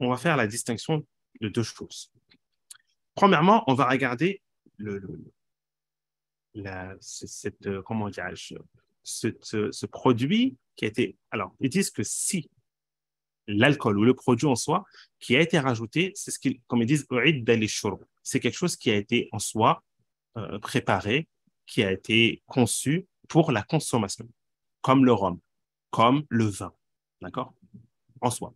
on va faire la distinction de deux choses. Premièrement, on va regarder comment dirais-je, ce produit qui a été. Alors, ils disent que si l'alcool ou le produit en soi qui a été rajouté, c'est ce qu'ils, comme ils disent, c'est quelque chose qui a été en soi préparé, qui a été conçu pour la consommation, comme le rhum, comme le vin, d'accord? En soi.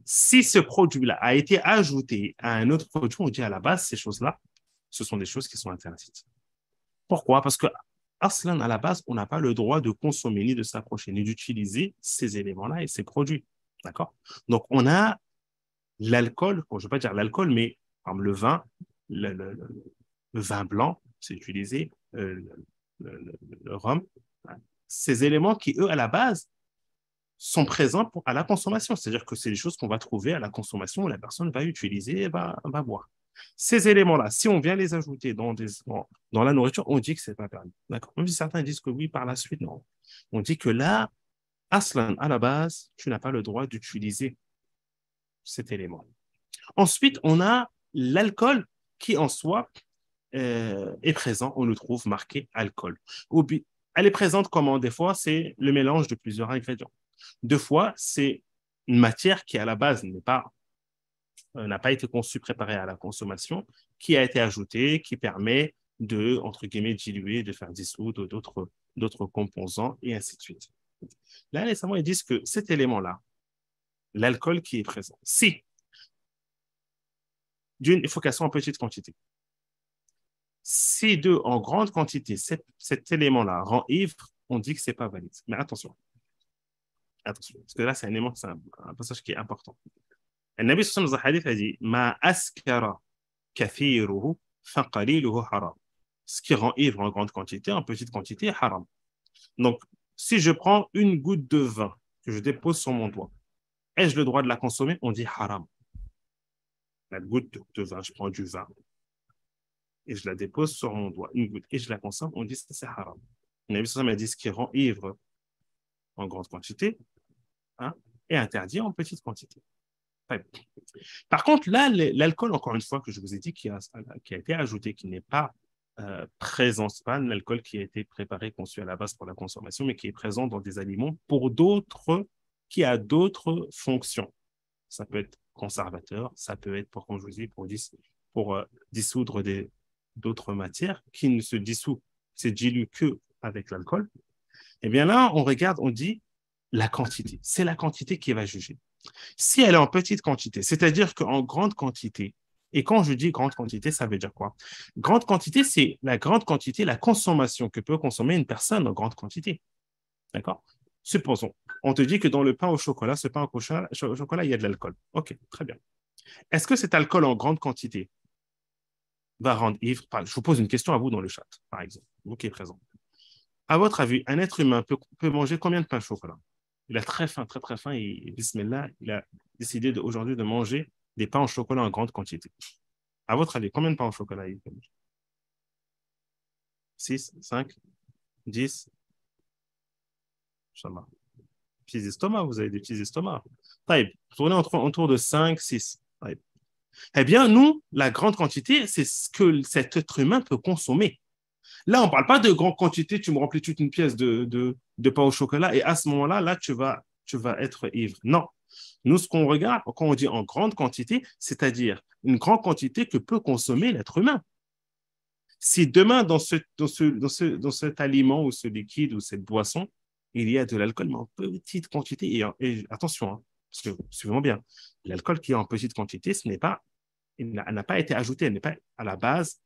Si ce produit-là a été ajouté à un autre produit, on dit à la base, ces choses-là, ce sont des choses qui sont interdites. Pourquoi? Parce que Aslan, à la base, on n'a pas le droit de consommer, ni de s'approcher, ni d'utiliser ces éléments-là et ces produits. D'accord? Donc, on a l'alcool, bon, je ne vais pas dire l'alcool, mais comme le vin, le, le, le, le vin blanc, c'est utilisé, le rhum, ces éléments qui, eux, à la base, sont présents à la consommation. C'est-à-dire que c'est des choses qu'on va trouver à la consommation où la personne va utiliser et va boire. Ces éléments-là, si on vient les ajouter dans la nourriture, on dit que ce n'est pas permis. D'accord? Même si certains disent que oui, par la suite, non. On dit que là, aslan, à la base, tu n'as pas le droit d'utiliser cet élément. Ensuite, on a l'alcool qui, en soi, est présent. On le trouve marqué alcool. Elle est présente comment? Des fois, c'est le mélange de plusieurs ingrédients. Deux fois, c'est une matière qui, à la base, n'a pas été conçue, préparée à la consommation, qui a été ajoutée, qui permet de, entre guillemets, diluer, de faire dissoudre d'autres composants, et ainsi de suite. Là, les savants, ils disent que cet élément-là, l'alcool qui est présent, si, d'une, il faut qu'elle soit en petite quantité. Si, deux, en grande quantité, cet élément-là rend ivre, on dit que ce n'est pas valide. Mais attention, parce que là, c'est un passage qui est important. النبي صلى الله عليه وسلم a dit ما أسكر كثيره فقليله حرام. Ce qui rend ivre en grande quantité, en petite quantité, est haram. Donc, si je prends une goutte de vin que je dépose sur mon doigt, ai-je le droit de la consommer? On dit haram. La goutte de vin, je prends du vin et je la dépose sur mon doigt, une goutte, et je la consomme, on dit que c'est haram. Le Nabi sallallahu alayhi wa sallam a dit ce qui rend ivre en grande quantité, hein, est interdit en petite quantité. Par contre, là, l'alcool, encore une fois, que je vous ai dit, qui a été ajouté, qui n'est pas présent, ce n'est pas un alcool qui a été préparé, conçu à la base pour la consommation, mais qui est présent dans des aliments qui a d'autres fonctions. Ça peut être conservateur, ça peut être, comme je vous dis, pour dissoudre d'autres matières qui ne se diluent que avec l'alcool. Eh bien là, on regarde, on dit la quantité. C'est la quantité qui va juger. Si elle est en petite quantité, c'est-à-dire qu'en grande quantité, et quand je dis grande quantité, ça veut dire quoi? Grande quantité, c'est la grande quantité, la consommation que peut consommer une personne en grande quantité. D'accord? Supposons, on te dit que dans le pain au chocolat, ce pain au chocolat, il y a de l'alcool. OK, très bien. Est-ce que cet alcool en grande quantité va rendre ivre? Je vous pose une question à vous dans le chat, par exemple, vous qui êtes présent. À votre avis, un être humain peut manger combien de pain au chocolat? Il a très faim, très très faim, et bismillah, il a décidé aujourd'hui de manger des pains au chocolat en grande quantité. À votre avis, combien de pains au chocolat il peut manger? 6, 5, 10? Inch'Allah. Petits estomacs, vous avez des petits estomacs. Taïb, tournez autour de 5, 6. Taïb. Eh bien, nous, la grande quantité, c'est ce que cet être humain peut consommer. Là, on ne parle pas de grande quantité, tu me remplis toute une pièce de pain au chocolat et à ce moment-là, tu vas être ivre. Non. Nous, ce qu'on regarde, quand on dit en grande quantité, c'est-à-dire une grande quantité que peut consommer l'être humain. Si demain, dans cet aliment ou ce liquide ou cette boisson, il y a de l'alcool, mais en petite quantité, et attention, hein, parce que suivez-moi bien, l'alcool qui est en petite quantité, elle n'a pas été ajouté, elle n'est pas à la base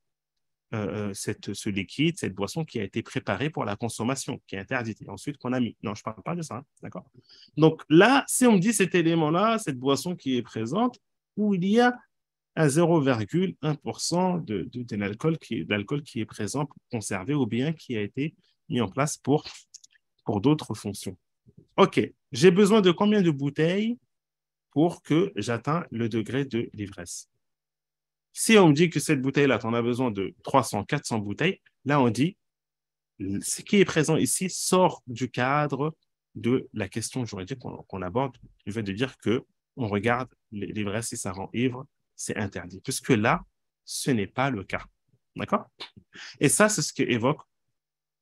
ce liquide, cette boisson qui a été préparée pour la consommation, qui est interdite, et ensuite qu'on a mis. Non, je ne parle pas de ça, hein, d'accord? Donc là, si on me dit cet élément-là, cette boisson qui est présente, où il y a un 0,1% de l'alcool qui est présent, conservé, ou bien qui a été mis en place pour d'autres fonctions. OK, j'ai besoin de combien de bouteilles pour que j'atteigne le degré de l'ivresse? Si on me dit que cette bouteille-là, tu en as besoin de 300, 400 bouteilles, là, on dit, ce qui est présent ici sort du cadre de la question juridique qu'on aborde, du fait de dire qu'on regarde l'ivresse, si ça rend ivre, c'est interdit. Puisque là, ce n'est pas le cas. D'accord? Et ça, c'est ce qu'évoque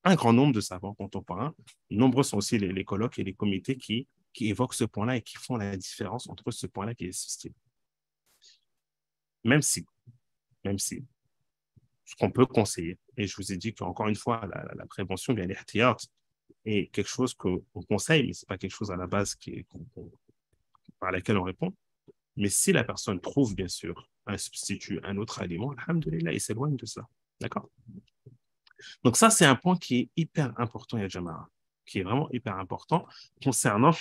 un grand nombre de savants contemporains. Nombreux sont aussi les colloques et les comités qui évoquent ce point-là et qui font la différence entre ce point-là qui est ce style. Même si, même si, ce qu'on peut conseiller, et je vous ai dit qu'encore une fois, la prévention, bien l'ihtiyat, est quelque chose qu'on conseille, mais ce n'est pas quelque chose à la base par laquelle on répond. Mais si la personne trouve, bien sûr, un substitut, un autre aliment, alhamdoulilah, il s'éloigne de ça. D'accord? Donc ça, c'est un point qui est hyper important, ya Jamara, qui est vraiment hyper important concernant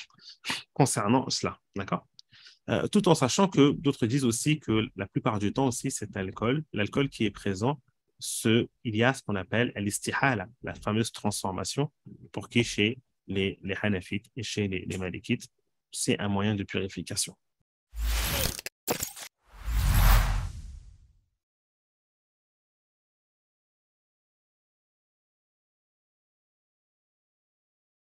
cela. D'accord? Tout en sachant que d'autres disent aussi que la plupart du temps aussi, cet alcool, l'alcool qui est présent, il y a ce qu'on appelle l'istihala, la fameuse transformation, pour qui chez les Hanafites et chez les Malikites, c'est un moyen de purification.